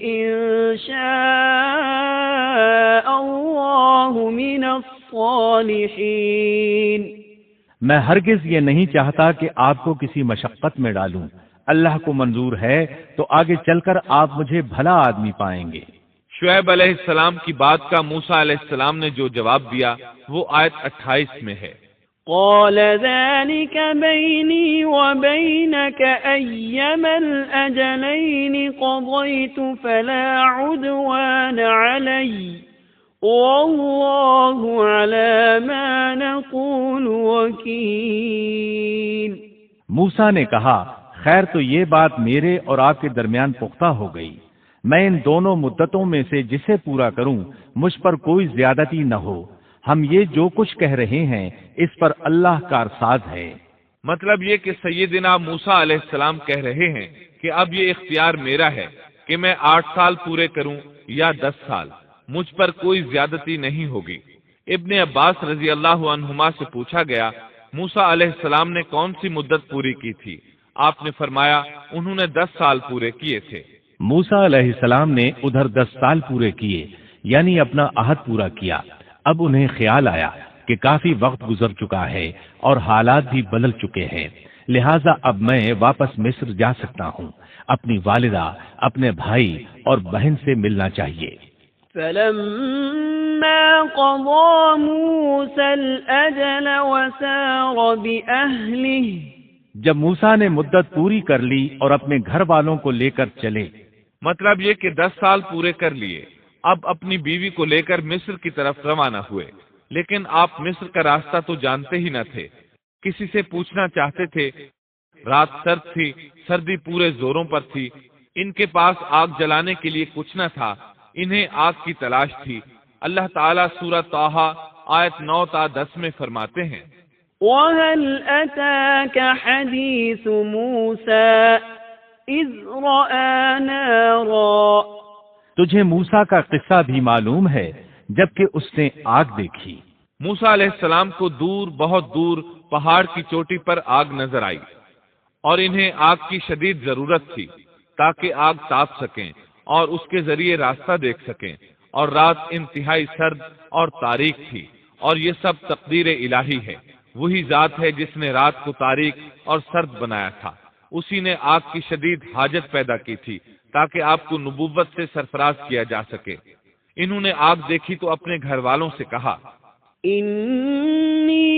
إِنْ شَاءَ اللَّهُ مِنَ الصَّالِحِينَ۔ میں ہرگز یہ نہیں چاہتا کہ آپ کو کسی مشقت میں ڈالوں، اللہ کو منظور ہے تو آگے چل کر آپ مجھے بھلا آدمی پائیں گے۔ شعیب علیہ السلام کی بات کا موسیٰ علیہ السلام نے جو جواب دیا وہ آیت 28 میں ہے۔ قال ذلك بيني وبينك أيما الأجلين قضيت فلا عدوان علي والله على ما نقول وكيل۔ موسیٰ نے کہا خیر تو یہ بات میرے اور آپ کے درمیان پختہ ہو گئی، میں ان دونوں مدتوں میں سے جسے پورا کروں مجھ پر کوئی زیادتی نہ ہو، ہم یہ جو کچھ کہہ رہے ہیں اس پر اللہ کارساز ہے۔ مطلب یہ کہ سیدنا موسیٰ علیہ السلام کہہ رہے ہیں کہ اب یہ اختیار میرا ہے کہ میں 8 سال پورے کروں یا 10 سال، مجھ پر کوئی زیادتی نہیں ہوگی۔ ابن عباس رضی اللہ عنہما سے پوچھا گیا موسیٰ علیہ السلام نے کون سی مدت پوری کی تھی؟ آپ نے فرمایا انہوں نے 10 سال پورے کیے تھے۔ موسیٰ علیہ السلام نے ادھر 10 سال پورے کیے، یعنی اپنا عہد پورا کیا۔ اب انہیں خیال آیا کہ کافی وقت گزر چکا ہے اور حالات بھی بدل چکے ہیں، لہٰذا اب میں واپس مصر جا سکتا ہوں، اپنی والدہ، اپنے بھائی اور بہن سے ملنا چاہیے۔ فلما قضى موسى الأجل وسار بأهله، جب موسیٰ نے مدت پوری کر لی اور اپنے گھر والوں کو لے کر چلے، مطلب یہ کہ 10 سال پورے کر لیے، اب اپنی بیوی کو لے کر مصر کی طرف روانہ ہوئے، لیکن آپ مصر کا راستہ تو جانتے ہی نہ تھے، کسی سے پوچھنا چاہتے تھے، رات سرد تھی، سردی پورے زوروں پر تھی، ان کے پاس آگ جلانے کے لیے کچھ نہ تھا، انہیں آگ کی تلاش تھی۔ اللہ تعالیٰ سورہ طٰہٰ آیت 9 تا 10 میں فرماتے ہیں وَهَلْ أَتَاكَ حَدِيثُ مُوسَىٰ إِذْ رَأَىٰ نَارًا، تجھے موسیٰ کا قصہ بھی معلوم ہے جبکہ اس نے آگ دیکھی۔ موسیٰ علیہ السلام کو دور، بہت دور پہاڑ کی چوٹی پر آگ نظر آئی اور انہیں آگ کی شدید ضرورت تھی تاکہ آگ تاپ سکیں اور اس کے ذریعے راستہ دیکھ سکیں، اور رات انتہائی سرد اور تاریک تھی، اور یہ سب تقدیر الہی ہے۔ وہی ذات ہے جس نے رات کو تاریک اور سرد بنایا تھا، اسی نے آگ کی شدید حاجت پیدا کی تھی تاکہ آپ کو نبوت سے سرفراز کیا جا سکے۔ انہوں نے آگ دیکھی تو اپنے گھر والوں سے کہا إِنِّي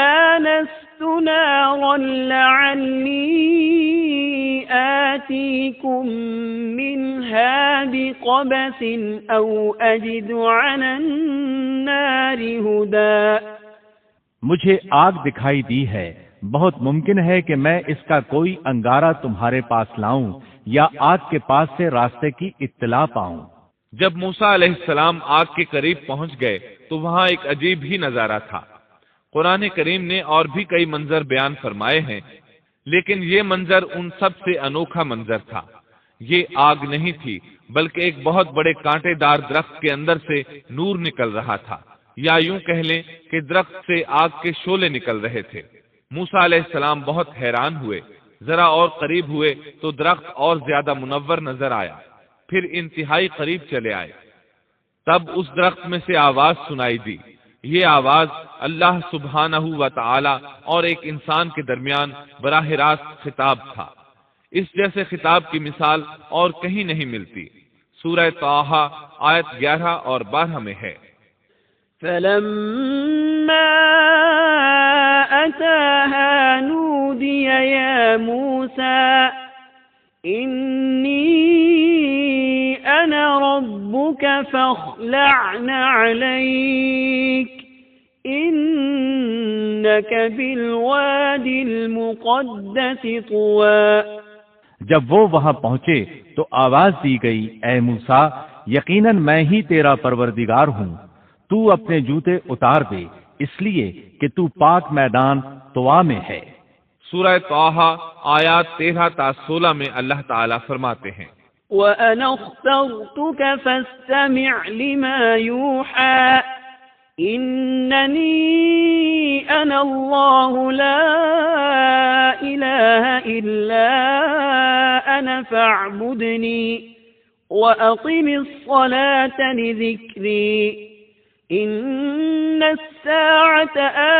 آنَسْتُ نَارًا لَعَلِّي آتِيكُم مِّنْهَا بِقَبَسٍ أَوْ أَجِدُ عَلَى النَّارِ هُدًى۔ مجھے آگ دکھائی دی ہے، بہت ممکن ہے کہ میں اس کا کوئی انگارہ تمہارے پاس لاؤں یا آگ کے پاس سے راستے کی اطلاع پاؤں۔ جب موسیٰ علیہ السلام آگ کے قریب پہنچ گئے تو وہاں ایک عجیب ہی نظارہ تھا۔ قرآن کریم نے اور بھی کئی منظر بیان فرمائے ہیں، لیکن یہ منظر ان سب سے انوکھا منظر تھا۔ یہ آگ نہیں تھی بلکہ ایک بہت بڑے کانٹے دار درخت کے اندر سے نور نکل رہا تھا، یا یوں کہہ لیں کہ درخت سے آگ کے شعلے نکل رہے تھے۔ موسیٰ علیہ السلام بہت حیران ہوئے، ذرا اور قریب ہوئے تو درخت اور زیادہ منور نظر آیا، پھر انتہائی قریب چلے آئے، تب اس درخت میں سے آواز سنائی دی۔ یہ آواز اللہ سبحانہ و تعالی اور ایک انسان کے درمیان براہ راست خطاب تھا۔ اس جیسے خطاب کی مثال اور کہیں نہیں ملتی۔ سورہ طٰہٰ آیت 11 اور 12 میں ہے فَلَمَّا أَتَاهَا نُودِيَ يَا مُوسَىٰ إِنِّي أَنَا رَبُّكَ فَاخْلَعْ عَلَيْكَ إِنَّكَ بِالْوَادِ الْمُقَدَّسِ طُوًى۔ جب وہ وہاں پہنچے تو آواز دی گئی، اے موسیٰ، یقیناً میں ہی تیرا پروردگار ہوں، تو اپنے جوتے اتار دے، اس لیے کہ تو پاک میدان طوا میں ہے۔ سورہ طٰہٰ آیات 13 تا 16 میں اللہ تعالیٰ فرماتے ہیں وَأَنَا اخْتَرْتُكَ فَاسْتَمِعْ لِمَا يُوحَىٰ إِنَّنِي أَنَا اللَّهُ لَا إِلَٰهَ إِلَّا أَنَا فَاعْبُدْنِي وَأَقِمِ الصَّلَاةَ لِذِكْرِي إِنَّ الساعة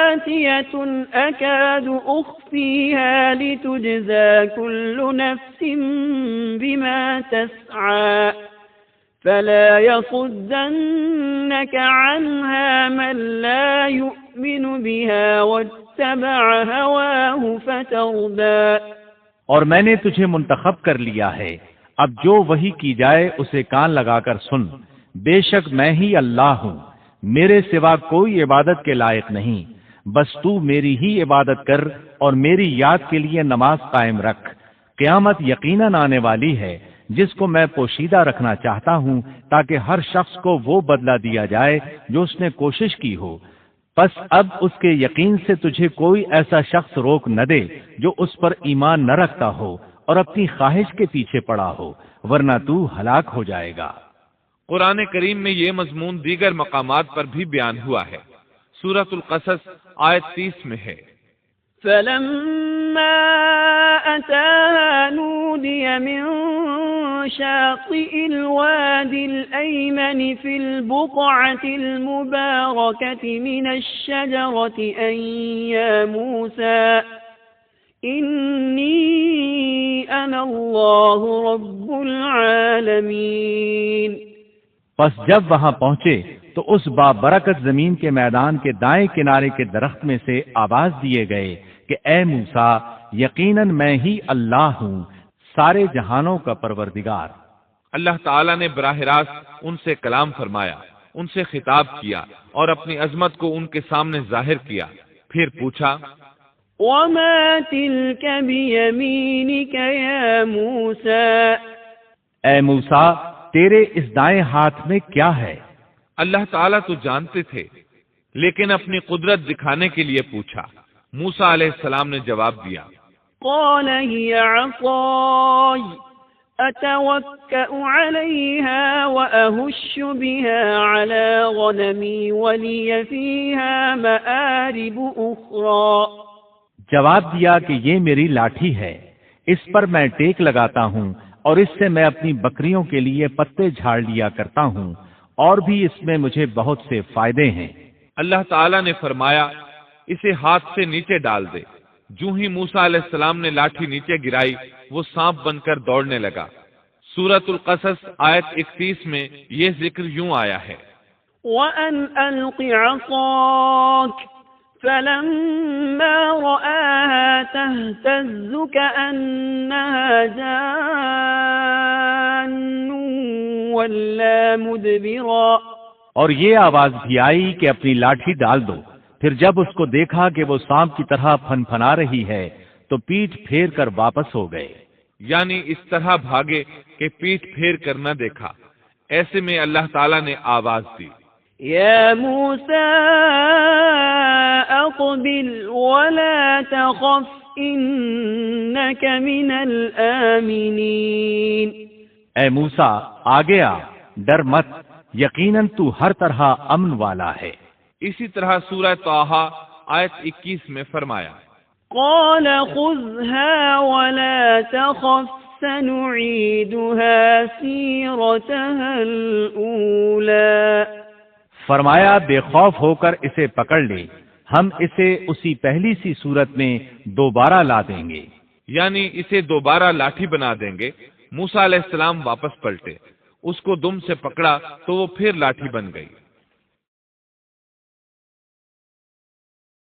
آتية أكاد أخفيها لتجزى كل نفس بما تسعى فلا يصدنك عنها من لا يؤمن بها واتبع هواه فتردى۔ اور میں نے تجھے منتخب کر لیا ہے، اب جو وحی کی جائے اسے کان لگا کر سن، بے شک میں ہی اللہ ہوں، میرے سوا کوئی عبادت کے لائق نہیں، بس تو میری ہی عبادت کر اور میری یاد کے لیے نماز قائم رکھ۔ قیامت یقیناً آنے والی ہے جس کو میں پوشیدہ رکھنا چاہتا ہوں تاکہ ہر شخص کو وہ بدلہ دیا جائے جو اس نے کوشش کی ہو، پس اب اس کے یقین سے تجھے کوئی ایسا شخص روک نہ دے جو اس پر ایمان نہ رکھتا ہو اور اپنی خواہش کے پیچھے پڑا ہو، ورنہ تو ہلاک ہو جائے گا۔ قرآن کریم میں یہ مضمون دیگر مقامات پر بھی بیان ہوا ہے۔ سورۃ القصص آیت 30 میں ہے، فلما أتاها نودي من شاطئ الوادي الأيمن في البقعة المباركة من الشجرة أن يا موسى إني أنا الله رب العالمين۔ پس جب وہاں پہنچے تو اس بابرکت زمین کے میدان کے دائیں کنارے کے درخت میں سے آواز دیے گئے کہ اے موسیٰ، یقیناً میں ہی اللہ ہوں، سارے جہانوں کا پروردگار۔ اللہ تعالیٰ نے براہ راست ان سے کلام فرمایا، ان سے خطاب کیا اور اپنی عظمت کو ان کے سامنے ظاہر کیا، پھر پوچھا، وما تلك بيمينك يا موسى۔ اے موسیٰ، تیرے اس دائیں ہاتھ میں کیا ہے؟ اللہ تعالیٰ تو جانتے تھے، لیکن اپنی قدرت دکھانے کے لیے پوچھا۔ موسیٰ علیہ السلام نے جواب دیا، قال هي عصاي أتوكأ عليها وأهش بها على غنمي ولي فيها مآرب أخرى۔ جواب دیا کہ یہ میری لاٹھی ہے، اس پر میں ٹیک لگاتا ہوں اور اس سے میں اپنی بکریوں کے لیے پتے جھاڑ لیا کرتا ہوں، اور بھی اس میں مجھے بہت سے فائدے ہیں۔ اللہ تعالیٰ نے فرمایا، اسے ہاتھ سے نیچے ڈال دے۔ جو ہی موسیٰ علیہ السلام نے لاٹھی نیچے گرائی، وہ سانپ بن کر دوڑنے لگا۔ سورۃ القصص آیت 31 میں یہ ذکر یوں آیا ہے، وأن ألق عصاك فلما رآها تهتز كأنها جان ولا مدبرا۔ اور یہ آواز بھی آئی کہ اپنی لاٹھی ڈال دو، پھر جب اس کو دیکھا کہ وہ سانپ کی طرح پھن پھنا رہی ہے تو پیٹھ پھیر کر واپس ہو گئے، یعنی اس طرح بھاگے کہ پیٹھ پھیر کر نہ دیکھا۔ ایسے میں اللہ تعالیٰ نے آواز دی، يا موسى أقبل ولا تخف إنك من الآمنين۔ اے موسیٰ، آگے آ، ڈر مت، یقیناً تو ہر طرح امن والا ہے۔ اسی طرح سورہ طٰہٰ آیت 21 میں فرمایا، قال خذها ولا تخف سنعيدها سيرتها الأولى۔ فرمایا بے خوف ہو کر اسے پکڑ لے، ہم اسے اسی پہلی سی صورت میں دوبارہ لا دیں گے، یعنی اسے دوبارہ لاٹھی بنا دیں گے۔ موسیٰ علیہ السلام واپس پلٹے، اس کو دم سے پکڑا تو وہ پھر لاٹھی بن گئی۔